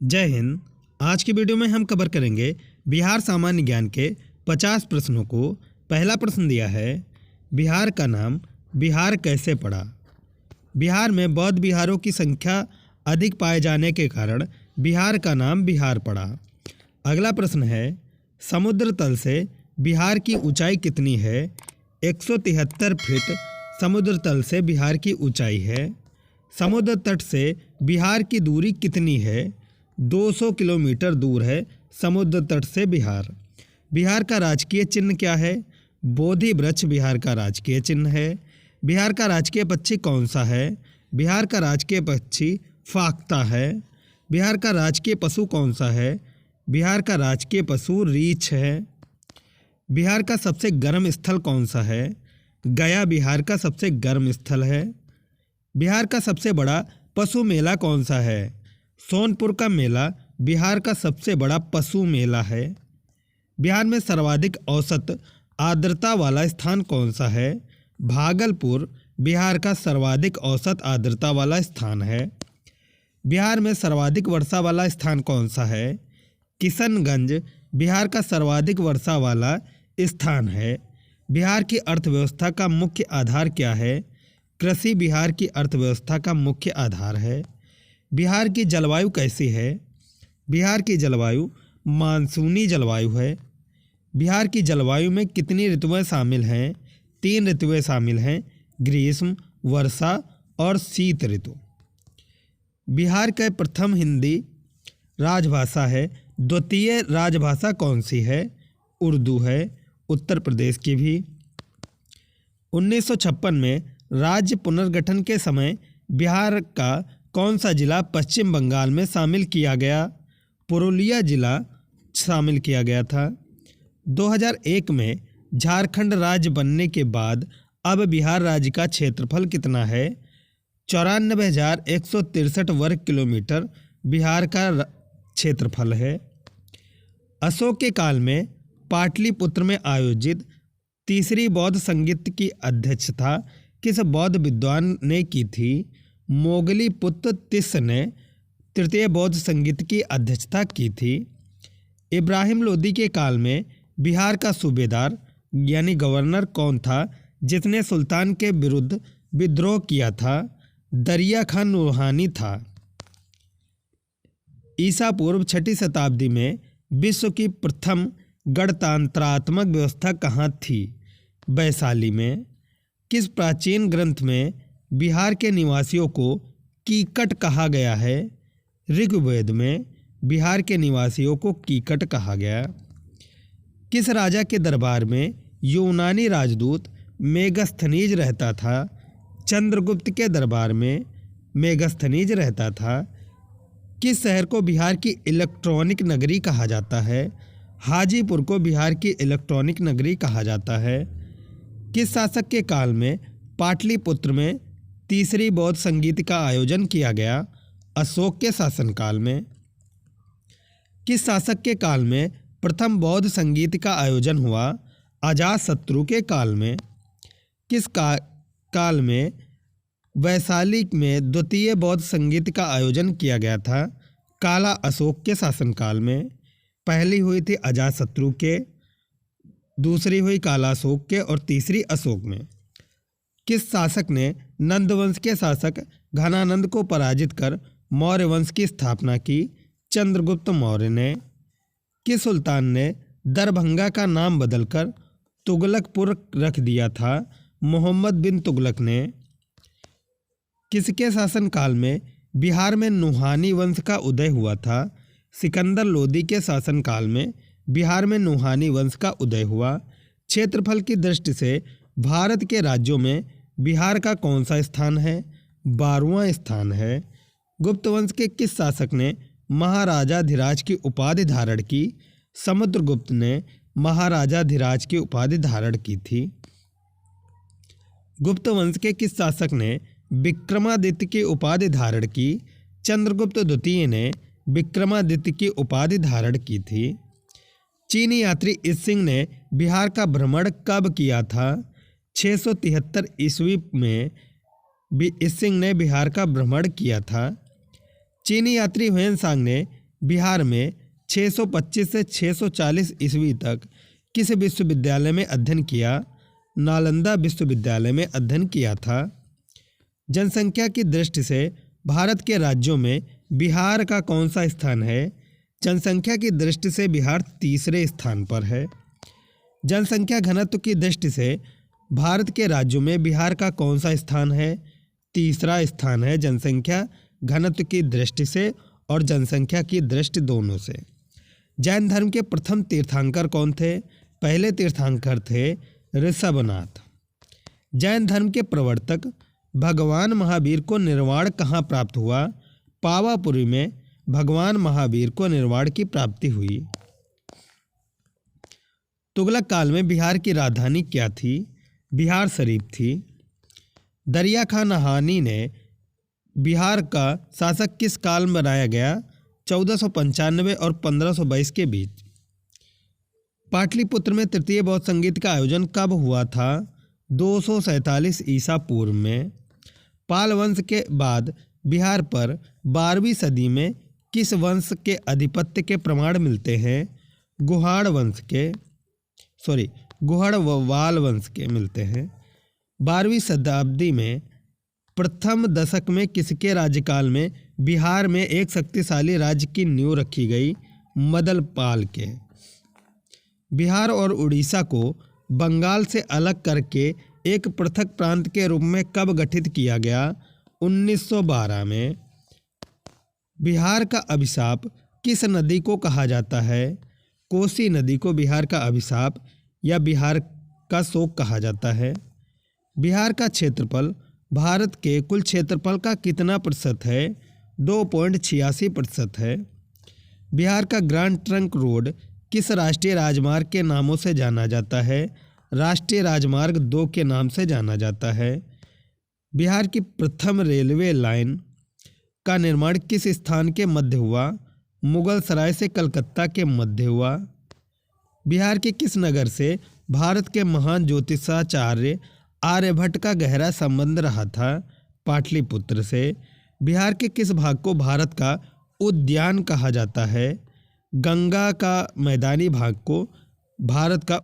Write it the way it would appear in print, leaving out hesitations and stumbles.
जय हिंद। आज की वीडियो में हम कवर करेंगे बिहार सामान्य ज्ञान के 50 प्रश्नों को। पहला प्रश्न दिया है, बिहार का नाम बिहार कैसे पड़ा? बिहार में बौद्ध विहारों की संख्या अधिक पाए जाने के कारण बिहार का नाम बिहार पड़ा। अगला प्रश्न है, समुद्र तल से बिहार की ऊंचाई कितनी है? 173 फीट समुद्र तल से बिहार की ऊंचाई है। समुद्र तट से बिहार की दूरी कितनी है? 200 किलोमीटर दूर है समुद्र तट से बिहार। बिहार का राजकीय चिन्ह क्या है? बोधि वृक्ष बिहार का राजकीय चिन्ह है। बिहार का राजकीय पक्षी कौन सा है? बिहार का राजकीय पक्षी फाख्ता है। बिहार का राजकीय पशु कौन सा है? बिहार का राजकीय पशु रीछ है। बिहार का सबसे गर्म स्थल कौन सा है? गया बिहार का सबसे गर्म स्थल है। बिहार का सबसे बड़ा पशु मेला कौन सा है? सोनपुर का मेला बिहार का सबसे बड़ा पशु मेला है। बिहार में सर्वाधिक औसत आर्द्रता वाला स्थान कौन सा है? भागलपुर बिहार का सर्वाधिक औसत आर्द्रता वाला स्थान है। बिहार में सर्वाधिक वर्षा वाला स्थान कौन सा है? किशनगंज बिहार का सर्वाधिक वर्षा वाला स्थान है। बिहार की अर्थव्यवस्था का मुख्य आधार क्या है? कृषि बिहार की अर्थव्यवस्था का मुख्य आधार है। बिहार की जलवायु कैसी है? बिहार की जलवायु मानसूनी जलवायु है। बिहार की जलवायु में कितनी ऋतुएं शामिल हैं? 3 ऋतुएं शामिल हैं, ग्रीष्म, वर्षा और शीत ऋतु। बिहार का प्रथम हिंदी राजभाषा है। द्वितीय राजभाषा कौन सी है? उर्दू है। उत्तर प्रदेश की भी। 1956 में राज्य पुनर्गठन के समय बिहार का कौन सा जिला पश्चिम बंगाल में शामिल किया गया? पुरुलिया जिला शामिल किया गया था। 2001 में झारखंड राज्य बनने के बाद अब बिहार राज्य का क्षेत्रफल कितना है? 94,163 वर्ग किलोमीटर बिहार का क्षेत्रफल है। अशोक के काल में पाटलिपुत्र में आयोजित तीसरी बौद्ध संगीत की अध्यक्षता किस बौद्ध विद्वान ने की थी? मोगलीपुत्र तिस्स ने तृतीय बौद्ध संगीत की अध्यक्षता की थी। इब्राहिम लोदी के काल में बिहार का सूबेदार यानी गवर्नर कौन था जिसने सुल्तान के विरुद्ध विद्रोह किया था? दरिया खान नूरहानी था। ईसा पूर्व 6वीं शताब्दी में विश्व की प्रथम गणतंत्रात्मक व्यवस्था कहाँ थी? वैशाली में। किस प्राचीन ग्रंथ में बिहार के निवासियों को कीकट कहा गया है? ऋग्वेद में बिहार के निवासियों को कीकट कहा गया। किस राजा के दरबार में यूनानी राजदूत मेगस्थनीज रहता था? चंद्रगुप्त के दरबार में मेगस्थनीज रहता था। किस शहर को बिहार की इलेक्ट्रॉनिक नगरी कहा जाता है? हाजीपुर को बिहार की इलेक्ट्रॉनिक नगरी कहा जाता है। किस शासक के काल में पाटलिपुत्र में तीसरी बौद्ध संगीत का आयोजन किया गया? अशोक के शासनकाल में। किस शासक के काल में प्रथम बौद्ध संगीत का आयोजन हुआ? अजातशत्रु के काल में। किस काल में वैशाली में द्वितीय बौद्ध संगीत का आयोजन किया गया था? काला अशोक के शासनकाल में। पहली हुई थी अजातशत्रु के, दूसरी हुई काला अशोक के और तीसरी अशोक में। किस शासक ने नंदवंश के शासक घनानंद को पराजित कर मौर्य वंश की स्थापना की? चंद्रगुप्त मौर्य ने। किस सुल्तान ने दरभंगा का नाम बदलकर तुगलकपुर रख दिया था? मोहम्मद बिन तुगलक ने। किसके शासनकाल में बिहार में नूहानी वंश का उदय हुआ था? सिकंदर लोदी के शासनकाल में बिहार में नूहानी वंश का उदय हुआ। क्षेत्रफल की दृष्टि से भारत के राज्यों में बिहार का कौन सा स्थान है? 12वां स्थान है। गुप्त वंश के किस शासक ने महाराजाधिराज की उपाधि धारण की? समुद्रगुप्त ने महाराजाधिराज की उपाधि धारण की थी। गुप्त वंश के किस शासक ने विक्रमादित्य की उपाधि धारण की? चंद्रगुप्त द्वितीय ने विक्रमादित्य की उपाधि धारण की थी। चीनी यात्री इसिंग ने बिहार का भ्रमण कब किया था? 673 ईस्वी में इसिंग ने बिहार का भ्रमण किया था। चीनी यात्री ह्वेन सांग ने बिहार में 625 से 640 ईस्वी तक किस विश्वविद्यालय में अध्ययन किया? नालंदा विश्वविद्यालय में अध्ययन किया था। जनसंख्या की दृष्टि से भारत के राज्यों में बिहार का कौन सा स्थान है? जनसंख्या की दृष्टि से बिहार तीसरे स्थान पर है। जनसंख्या घनत्व की दृष्टि से भारत के राज्यों में बिहार का कौन सा स्थान है? तीसरा स्थान है जनसंख्या घनत्व की दृष्टि से और जनसंख्या की दृष्टि दोनों से। जैन धर्म के प्रथम तीर्थंकर कौन थे? पहले तीर्थंकर थे ऋषभनाथ। जैन धर्म के प्रवर्तक भगवान महावीर को निर्वाण कहाँ प्राप्त हुआ? पावापुरी में भगवान महावीर को निर्वाण की प्राप्ति हुई। तुगलक काल में बिहार की राजधानी क्या थी? बिहार शरीफ थी। दरिया खां नहानी ने बिहार का शासक किस काल में बनाया गया? 1495 और 1522 के बीच। पाटलिपुत्र में तृतीय बौद्ध संगीत का आयोजन कब हुआ था? 247 ईसा पूर्व में। पाल वंश के बाद बिहार पर 12वीं सदी में किस वंश के आधिपत्य के प्रमाण मिलते हैं? गुहड़वाल वंश के मिलते हैं। 12वीं शताब्दी में प्रथम दशक में किसके राज्यकाल में बिहार में एक शक्तिशाली राज्य की नींव रखी गई? मदलपाल के। बिहार और उड़ीसा को बंगाल से अलग करके एक पृथक प्रांत के रूप में कब गठित किया गया? 1912 में। बिहार का अभिशाप किस नदी को कहा जाता है? कोसी नदी को बिहार का अभिशाप या बिहार का शोक कहा जाता है। बिहार का क्षेत्रफल भारत के कुल क्षेत्रफल का कितना प्रतिशत है? 2.86% है। बिहार का ग्रैंड ट्रंक रोड किस राष्ट्रीय राजमार्ग के नामों से जाना जाता है? राष्ट्रीय राजमार्ग 2 के नाम से जाना जाता है। बिहार की प्रथम रेलवे लाइन का निर्माण किस स्थान के मध्य हुआ? मुगल सराय से कलकत्ता के मध्य हुआ। बिहार के किस नगर से भारत के महान ज्योतिषाचार्य आर्यभट्ट का गहरा संबंध रहा था? पाटलिपुत्र से। बिहार के किस भाग को भारत का उद्यान कहा जाता है? गंगा का मैदानी भाग को भारत का